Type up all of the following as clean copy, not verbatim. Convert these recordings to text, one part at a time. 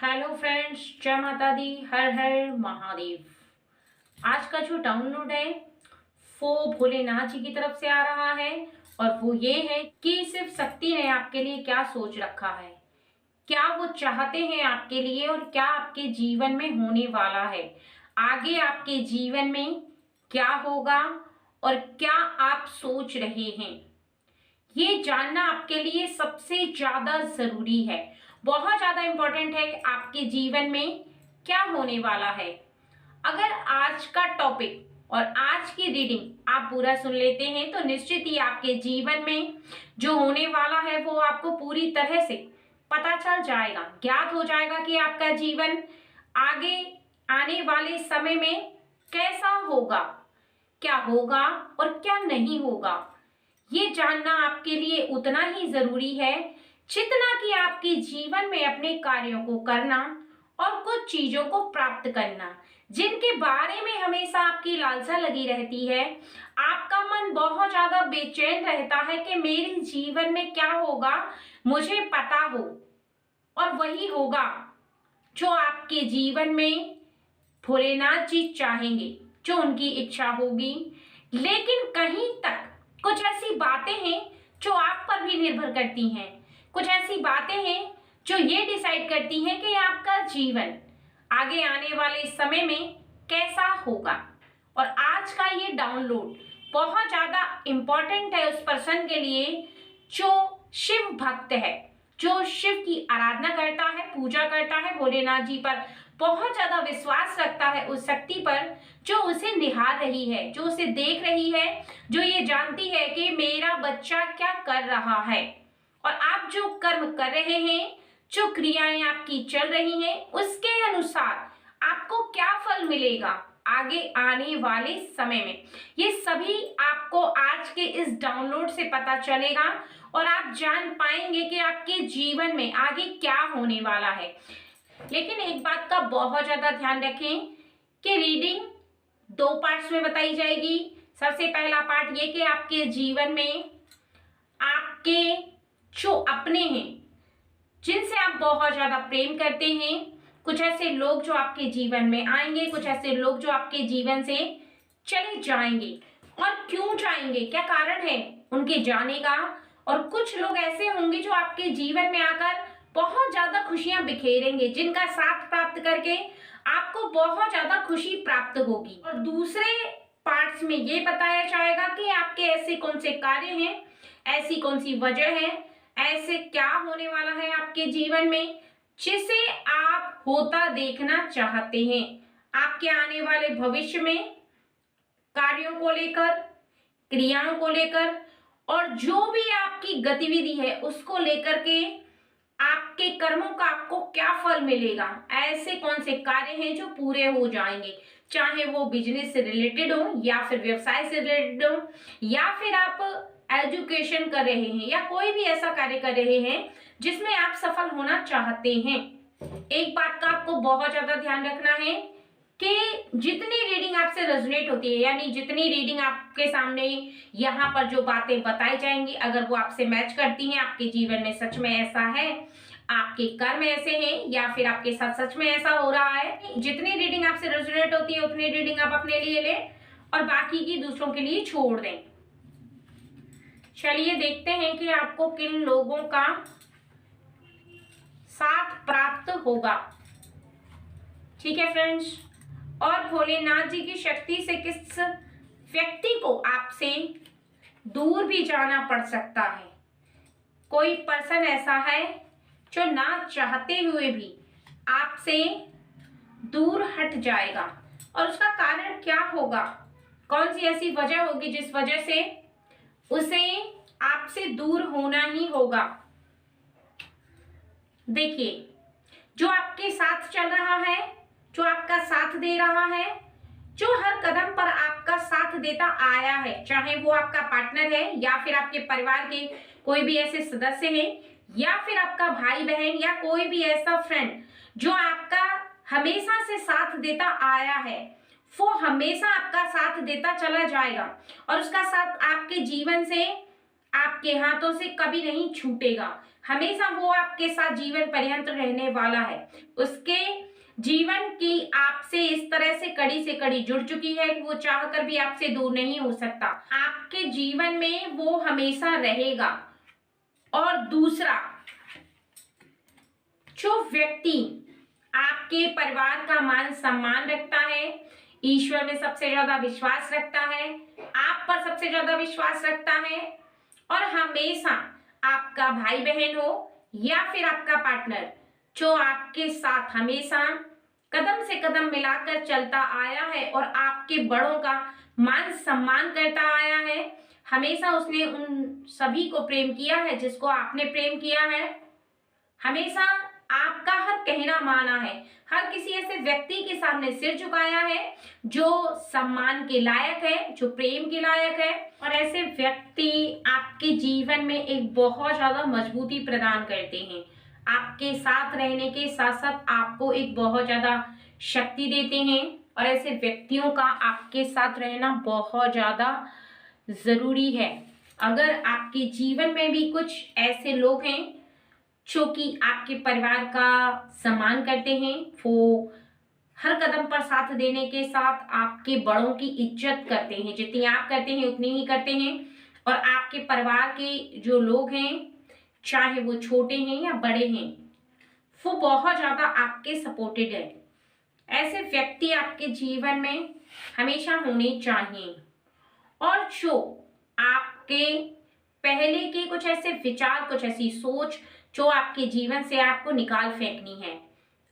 Hello friends, जय माता दी, हर हर महादेव। आज का जो डाउनलोड है वो भोलेनाथ जी की तरफ से आ रहा है और वो ये है कि सिर्फ शक्ति ने आपके लिए क्या सोच रखा है, क्या वो चाहते हैं आपके लिए और क्या आपके जीवन में होने वाला है, आगे आपके जीवन में क्या होगा और क्या आप सोच रहे हैं। ये जानना आपके लिए सबसे ज्यादा जरूरी है, बहुत ज्यादा इंपॉर्टेंट है। आपके जीवन में क्या होने वाला है, अगर आज का टॉपिक और आज की रीडिंग आप पूरा सुन लेते हैं तो निश्चित ही आपके जीवन में जो होने वाला है वो आपको पूरी तरह से पता चल जाएगा, ज्ञात हो जाएगा कि आपका जीवन आगे आने वाले समय में कैसा होगा, क्या होगा और क्या नहीं होगा। ये जानना आपके लिए उतना ही जरूरी है जितना कि आपके जीवन में अपने कार्यों को करना और कुछ चीजों को प्राप्त करना, जिनके बारे में हमेशा आपकी लालसा लगी रहती है। आपका मन बहुत ज्यादा बेचैन रहता है कि मेरे जीवन में क्या होगा, मुझे पता हो और वही होगा जो आपके जीवन में भोलेनाथ जी चाहेंगे, जो उनकी इच्छा होगी। लेकिन कहीं तक कुछ ऐसी बातें हैं जो आप पर भी निर्भर करती हैं, कुछ ऐसी बातें हैं जो ये डिसाइड करती हैं कि आपका जीवन आगे आने वाले समय में कैसा होगा। और आज का ये डाउनलोड बहुत ज्यादा इंपॉर्टेंट है उस पर्सन के लिए जो शिव भक्त है, जो शिव की आराधना करता है, पूजा करता है, भोलेनाथ जी पर बहुत ज्यादा विश्वास रखता है, उस शक्ति पर जो उसे निहार रही है, जो उसे देख रही है, जो ये जानती है कि मेरा बच्चा क्या कर रहा है और आप जो कर्म कर रहे हैं, जो क्रियाएं आपकी चल रही हैं, उसके अनुसार आपको क्या फल मिलेगा आगे आने वाले समय में। ये सभी आपको आज के इस डाउनलोड से पता चलेगा और आप जान पाएंगे कि आपके जीवन में आगे क्या होने वाला है। लेकिन एक बात का बहुत ज्यादा ध्यान रखें कि रीडिंग दो पार्ट्स में बताई जाएगी। सबसे पहला पार्ट ये कि आपके जीवन में आपके जो अपने हैं, जिनसे आप बहुत ज्यादा प्रेम करते हैं, कुछ ऐसे लोग जो आपके जीवन में आएंगे, कुछ ऐसे लोग जो आपके जीवन से चले जाएंगे और क्यों जाएंगे, क्या कारण है उनके जाने का। और कुछ लोग ऐसे होंगे जो आपके जीवन में आकर बहुत ज्यादा खुशियां बिखेरेंगे, जिनका साथ प्राप्त करके आपको बहुत ज्यादा खुशी प्राप्त होगी। और दूसरे पार्ट्स में ये बताया जाएगा कि आपके ऐसे कौन से कार्य हैं, ऐसी कौन सी वजह है, ऐसे क्या होने वाला है आपके जीवन में जिसे आप होता देखना चाहते हैं आपके आने वाले भविष्य में, कार्यों को लेकर, क्रियाओं को लेकर और जो भी आपकी गतिविधि है उसको लेकर के आपके कर्मों का आपको क्या फल मिलेगा। ऐसे कौन से कार्य हैं जो पूरे हो जाएंगे, चाहे वो बिजनेस से रिलेटेड हो या फिर व्यवसाय से रिलेटेड हो या फिर आप एजुकेशन कर रहे हैं या कोई भी ऐसा कार्य कर रहे हैं जिसमें आप सफल होना चाहते हैं। एक बात का आपको बहुत ज्यादा ध्यान रखना है कि जितनी रीडिंग आपसे रेजोनेट होती है, यानी जितनी रीडिंग आपके सामने यहाँ पर जो बातें बताई जाएंगी, अगर वो आपसे मैच करती हैं, आपके जीवन में सच में ऐसा है, आपके कर्म ऐसे हैं या फिर आपके साथ सच में ऐसा हो रहा है, जितनी रीडिंग आपसे रेजोनेट होती है उतनी रीडिंग आप अपने लिए लें और बाकी की दूसरों के लिए छोड़ दें। चलिए देखते हैं कि आपको किन लोगों का साथ प्राप्त होगा। ठीक है फ्रेंड्स, और भोलेनाथ जी की शक्ति से किस व्यक्ति को आपसे दूर भी जाना पड़ सकता है। कोई पर्सन ऐसा है जो ना चाहते हुए भी आपसे दूर हट जाएगा और उसका कारण क्या होगा, कौन सी ऐसी वजह होगी जिस वजह से उसे आपसे दूर होना ही होगा। देखिए, जो आपके साथ चल रहा है, जो आपका साथ दे रहा है, जो हर कदम पर आपका साथ देता आया है, चाहे वो आपका पार्टनर है या फिर आपके परिवार के कोई भी ऐसे सदस्य हैं या फिर आपका भाई बहन या कोई भी ऐसा फ्रेंड जो आपका हमेशा से साथ देता आया है, वो हमेशा आपका साथ देता चला जाएगा और उसका साथ आपके जीवन से, आपके हाथों से कभी नहीं छूटेगा। हमेशा वो आपके साथ जीवन पर्यंत रहने वाला है। उसके जीवन की आपसे इस तरह से कड़ी जुड़ चुकी है कि वो चाहकर भी आपसे दूर नहीं हो सकता। आपके जीवन में वो हमेशा रहेगा। और दूसरा, जो व्यक्ति आपके परिवार का मान सम्मान रखता है, ईश्वर में सबसे ज्यादा विश्वास रखता है, आप पर सबसे ज्यादा विश्वास रखता है और हमेशा आपका भाई बहन हो या फिर आपका पार्टनर जो आपके साथ हमेशा कदम से कदम मिलाकर चलता आया है और आपके बड़ों का मान सम्मान करता आया है, हमेशा उसने उन सभी को प्रेम किया है जिसको आपने प्रेम किया है, हमेशा आपका हर कहना माना है, हर किसी ऐसे व्यक्ति के सामने सिर झुकाया है जो सम्मान के लायक है, जो प्रेम के लायक है। और ऐसे व्यक्ति आपके जीवन में एक बहुत ज्यादा मजबूती प्रदान करते हैं, आपके साथ रहने के साथ साथ आपको एक बहुत ज्यादा शक्ति देते हैं। और ऐसे व्यक्तियों का आपके साथ रहना बहुत ज्यादा जरूरी है। अगर आपके जीवन में भी कुछ ऐसे लोग हैं जो कि आपके परिवार का सम्मान करते हैं, वो हर कदम पर साथ देने के साथ आपके बड़ों की इज्जत करते हैं, जितनी आप करते हैं उतनी ही करते हैं, और आपके परिवार के जो लोग हैं चाहे वो छोटे हैं या बड़े हैं, वो बहुत ज्यादा आपके सपोर्टेड है। ऐसे व्यक्ति आपके जीवन में हमेशा होने चाहिए। और जो आपके पहले के कुछ ऐसे विचार, कुछ ऐसी सोच जो आपके जीवन से आपको निकाल फेंकनी है।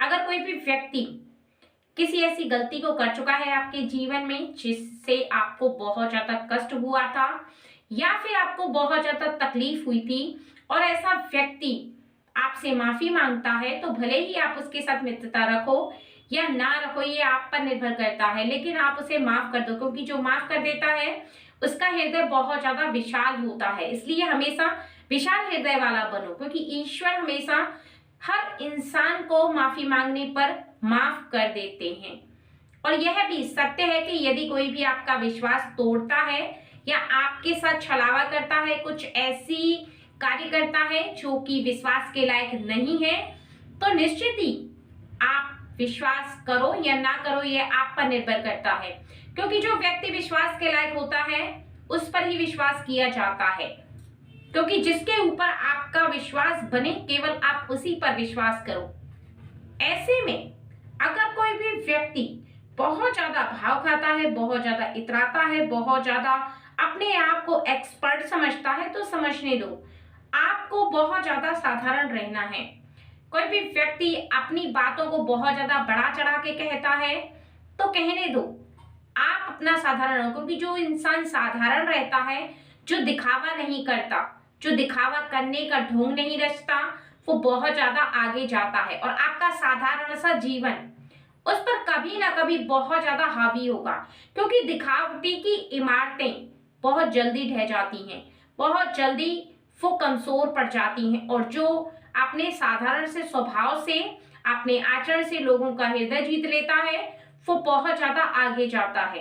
अगर कोई भी व्यक्ति किसी ऐसी गलती को कर चुका है आपके जीवन में जिससे आपको बहुत ज्यादा कष्ट हुआ था या फिर आपको बहुत ज्यादा तकलीफ हुई थी, और ऐसा व्यक्ति आपसे माफी मांगता है, तो भले ही आप उसके साथ मित्रता रखो या ना रखो, ये आप पर निर्भर करता है, लेकिन आप उसे माफ कर दो, क्योंकि जो माफ कर देता है उसका हृदय बहुत ज्यादा विशाल होता है। इसलिए हमेशा विशाल हृदय वाला बनो, क्योंकि ईश्वर हमेशा हर इंसान को माफी मांगने पर माफ कर देते हैं। और यह भी सत्य है कि यदि कोई भी आपका विश्वास तोड़ता है या आपके साथ छलावा करता है, कुछ ऐसी कार्य करता है जो कि विश्वास के लायक नहीं है, तो निश्चित ही आप विश्वास करो या ना करो, यह आप पर निर्भर करता है। क्योंकि जो व्यक्ति विश्वास के लायक होता है उस पर ही विश्वास किया जाता है, क्योंकि जिसके ऊपर आपका विश्वास बने केवल आप उसी पर विश्वास करो। ऐसे में अगर कोई भी व्यक्ति बहुत ज्यादा भाव खाता है, बहुत ज्यादा इतराता है, बहुत ज्यादा अपने आप को एक्सपर्ट समझता है, तो समझने दो, आपको बहुत ज्यादा साधारण रहना है। कोई भी व्यक्ति अपनी बातों को बहुत ज्यादा बढ़ा चढ़ा के कहता है, तो कहने दो, आप अपना साधारण हो, क्योंकि जो इंसान साधारण रहता है, जो दिखावा नहीं करता, जो दिखावा करने का ढोंग नहीं रचता, वो बहुत ज्यादा आगे जाता है और आपका साधारण सा जीवन उस पर कभी ना कभी बहुत ज्यादा हावी होगा, क्योंकि दिखावटी की इमारतें बहुत जल्दी ढह जाती हैं, बहुत जल्दी वो कमजोर पड़ जाती हैं, और जो अपने साधारण से स्वभाव से, अपने आचरण से लोगों का हृदय जीत लेता है, वो बहुत ज्यादा आगे जाता है,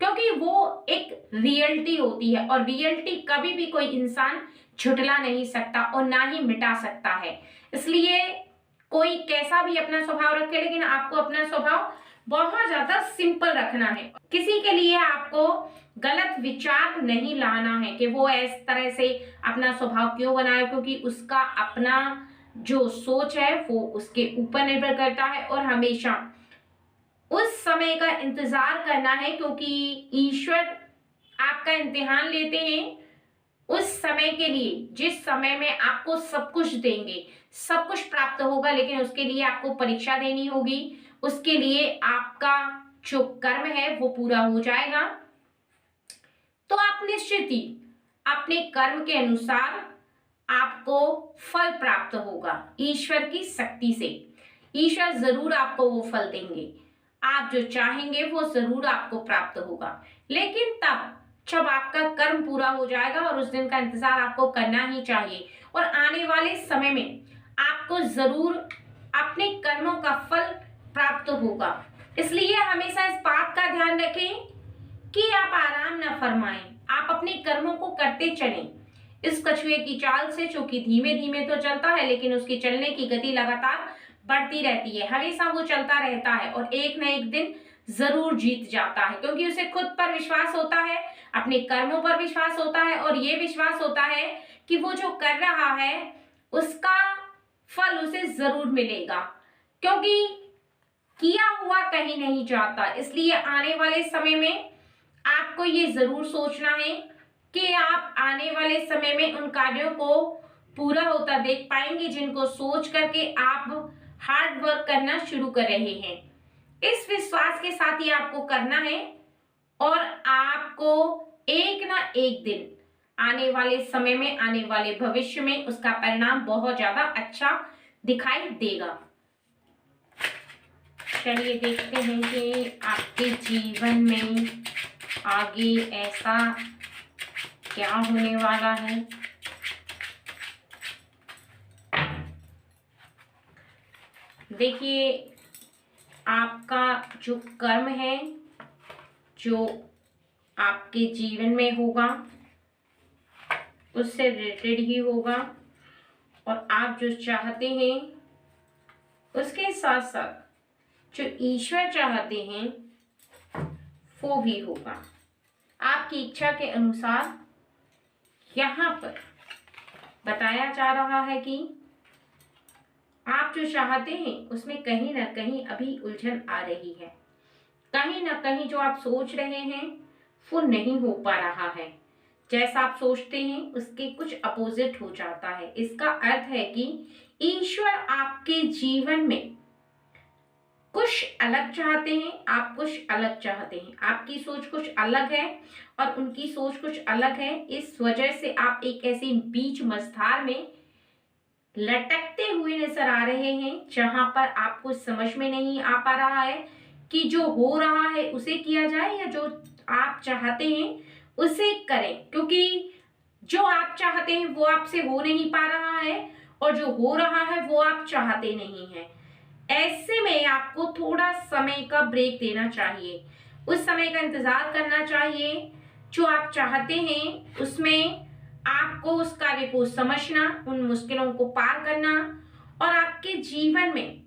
क्योंकि वो एक रियलिटी होती है, और रियलिटी कभी भी कोई इंसान झुटला नहीं सकता और ना ही मिटा सकता है। इसलिए कोई कैसा भी अपना स्वभाव रखे, लेकिन आपको अपना स्वभाव बहुत ज्यादा सिंपल रखना है। किसी के लिए आपको गलत विचार नहीं लाना है कि वो इस तरह से अपना स्वभाव क्यों बनाए, क्योंकि उसका अपना जो सोच है वो उसके ऊपर निर्भर करता है। और हमेशा उस समय का इंतजार करना है, क्योंकि ईश्वर आपका इम्तिहान लेते हैं उस समय के लिए जिस समय में आपको सब कुछ देंगे, सब कुछ प्राप्त होगा, लेकिन उसके लिए आपको परीक्षा देनी होगी, उसके लिए आपका जो कर्म है वो पूरा हो जाएगा। तो आप निश्चित ही अपने कर्म के अनुसार आपको फल प्राप्त होगा ईश्वर की शक्ति से। ईश्वर जरूर आपको वो फल देंगे, आप जो चाहेंगे वो जरूर आपको प्राप्त होगा, लेकिन तब जब आपका कर्म पूरा हो जाएगा, और उस दिन का इंतजार आपको करना ही चाहिए। और आने वाले समय में आपको जरूर अपने कर्मों का फल प्राप्त होगा। इसलिए हमेशा इस बात का ध्यान रखें कि आप आराम न फरमाएं, आप अपने कर्मों को करते चलें। इस कछुए की चाल से, जो कि धीमे धीमे तो चलता है लेकिन उसकी चलने की गति लगातार बढ़ती रहती है। हमेशा वो चलता रहता है और एक न एक दिन जरूर जीत जाता है, क्योंकि उसे खुद पर विश्वास होता है, अपने कर्मों पर विश्वास होता है और ये विश्वास होता है कि वो जो कर रहा है उसका फल उसे जरूर मिलेगा, क्योंकि किया हुआ कहीं नहीं जाता। इसलिए आने वाले समय में आपको ये जरूर सोचना है कि आप आने वाले समय में उन कार्यों को पूरा होता देख पाएंगे जिनको सोच करके आप हार्ड वर्क करना शुरू कर रहे हैं। इस विश्वास के साथ ही आपको करना है और आपको एक ना एक दिन आने वाले समय में, आने वाले भविष्य में उसका परिणाम बहुत ज्यादा अच्छा दिखाई देगा। चलिए देखते हैं कि आपके जीवन में आगे ऐसा क्या होने वाला है। देखिए, आपका जो कर्म है, जो आपके जीवन में होगा उससे रिलेटेड ही होगा, और आप जो चाहते हैं उसके साथ साथ जो ईश्वर चाहते हैं वो भी होगा। आपकी इच्छा के अनुसार यहाँ पर बताया जा रहा है कि आप जो चाहते हैं उसमें कहीं ना कहीं अभी उलझन आ रही है। कहीं ना कहीं जो आप सोच रहे हैं वो नहीं हो पा रहा है। जैसा आप सोचते हैं उसके कुछ अपोजिट हो जाता है। इसका अर्थ है कि ईश्वर आपके जीवन में कुछ अलग चाहते हैं, आप कुछ अलग चाहते हैं। आपकी सोच कुछ अलग है और उनकी सोच कुछ अलग है। इस वजह से आप एक ऐसे बीच मझधार में लटकते हुए नजर आ रहे हैं जहां पर आपको समझ में नहीं आ पा रहा है कि जो हो रहा है उसे किया जाए या जो आप चाहते हैं उसे करें, क्योंकि जो आप चाहते हैं वो आपसे हो नहीं पा रहा है और जो हो रहा है वो आप चाहते नहीं हैं। ऐसे में आपको थोड़ा समय का ब्रेक देना चाहिए, उस समय का इंतजार करना चाहिए। जो आप चाहते हैं उसमें आपको उस कार्य को समझना, उन मुश्किलों को पार करना और आपके जीवन में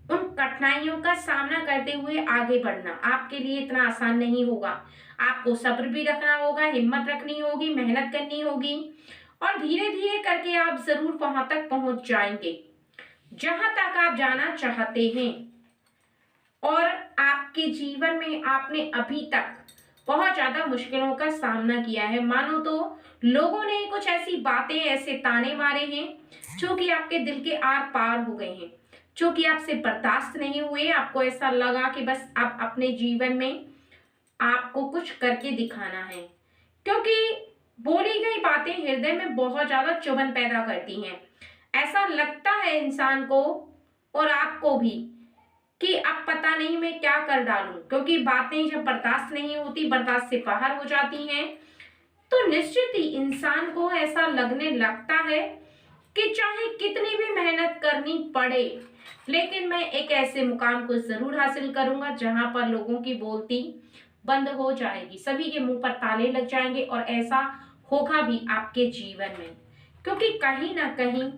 उन कठिनाइयों का सामना करते हुए आगे बढ़ना आपके लिए इतना आसान नहीं होगा। आपको सब्र भी रखना होगा, हिम्मत रखनी होगी, मेहनत करनी होगी और धीरे धीरे करके आप जरूर वहां तक पहुंच जाएंगे जहां तक आप जाना चाहते हैं। और आपके जीवन में आपने अभी तक बहुत ज्यादा मुश्किलों का सामना किया है। मानो तो लोगों ने कुछ ऐसी बातें, ऐसे ताने मारे हैं जो कि आपके दिल के आर पार हो गए हैं, जो कि आपसे बर्दाश्त नहीं हुए। आपको ऐसा लगा कि बस आप अपने जीवन में आपको कुछ करके दिखाना है, क्योंकि बोली गई बातें हृदय में बहुत ज्यादा चुभन पैदा करती हैं। ऐसा लगता है इंसान को और आपको भी कि अब पता नहीं मैं क्या कर डालूं, क्योंकि बातें जब बर्दाश्त नहीं होती, बर्दाश्त से बाहर हो जाती हैं, तो निश्चित ही इंसान को ऐसा लगने लगता है कि चाहे कितनी भी मेहनत करनी पड़े लेकिन मैं एक ऐसे मुकाम को जरूर हासिल करूंगा जहां पर लोगों की बोलती बंद हो जाएगी, सभी के मुंह पर ताले लग जाएंगे। और ऐसा होगा भी आपके जीवन में, क्योंकि कहीं ना कहीं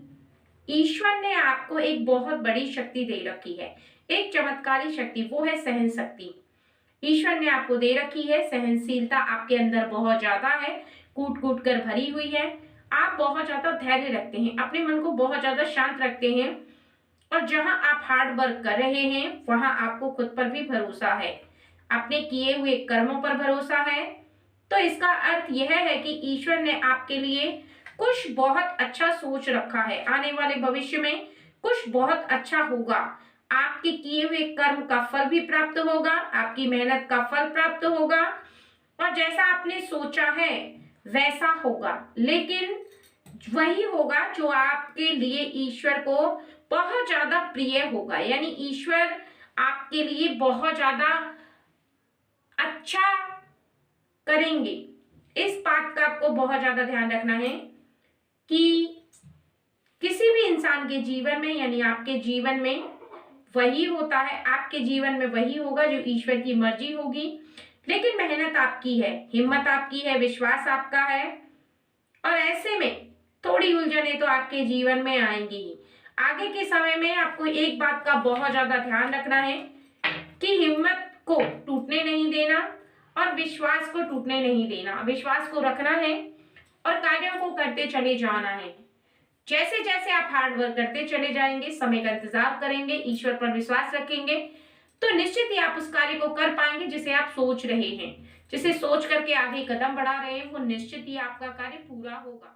ईश्वर ने आपको एक बहुत बड़ी शक्ति दे रखी है, एक चमत्कारी शक्ति, वो है सहन शक्ति। ईश्वर ने आपको दे रखी है सहनशीलता, आपके अंदर बहुत ज्यादा है, कूट कूट कर भरी हुई है। आप बहुत ज्यादा धैर्य रखते हैं, अपने मन को बहुत ज्यादा शांत रखते हैं और जहां आप हार्ड वर्क कर रहे हैं वहां आपको खुद पर भी भरोसा है, अपने किए हुए कर्मों पर भरोसा है। तो इसका अर्थ यह है कि ईश्वर ने आपके लिए कुछ बहुत अच्छा सोच रखा है। आने वाले भविष्य में कुछ बहुत अच्छा होगा, आपके किए हुए कर्म का फल भी प्राप्त होगा, आपकी मेहनत का फल प्राप्त होगा और जैसा आपने सोचा है वैसा होगा। लेकिन वही होगा जो आपके लिए ईश्वर को बहुत ज्यादा प्रिय होगा, यानी ईश्वर आपके लिए बहुत ज्यादा अच्छा करेंगे। इस बात का आपको बहुत ज्यादा ध्यान रखना है कि किसी भी इंसान के जीवन में, यानी आपके जीवन में वही होता है, आपके जीवन में वही होगा जो ईश्वर की मर्जी होगी। लेकिन मेहनत आपकी है, हिम्मत आपकी है, विश्वास आपका है और ऐसे में थोड़ी उलझनें तो आपके जीवन में आएंगी ही। आगे के समय में आपको एक बात का बहुत ज्यादा ध्यान रखना है कि हिम्मत को टूटने नहीं देना और विश्वास को टूटने नहीं देना। विश्वास को रखना है और कार्यों को करते चले जाना है। जैसे जैसे आप हार्ड वर्क करते चले जाएंगे, समय का इंतजार करेंगे, ईश्वर पर विश्वास रखेंगे, तो निश्चित ही आप उस कार्य को कर पाएंगे जिसे आप सोच रहे हैं, जिसे सोच करके आगे कदम बढ़ा रहे हैं, वो निश्चित ही आपका कार्य पूरा होगा।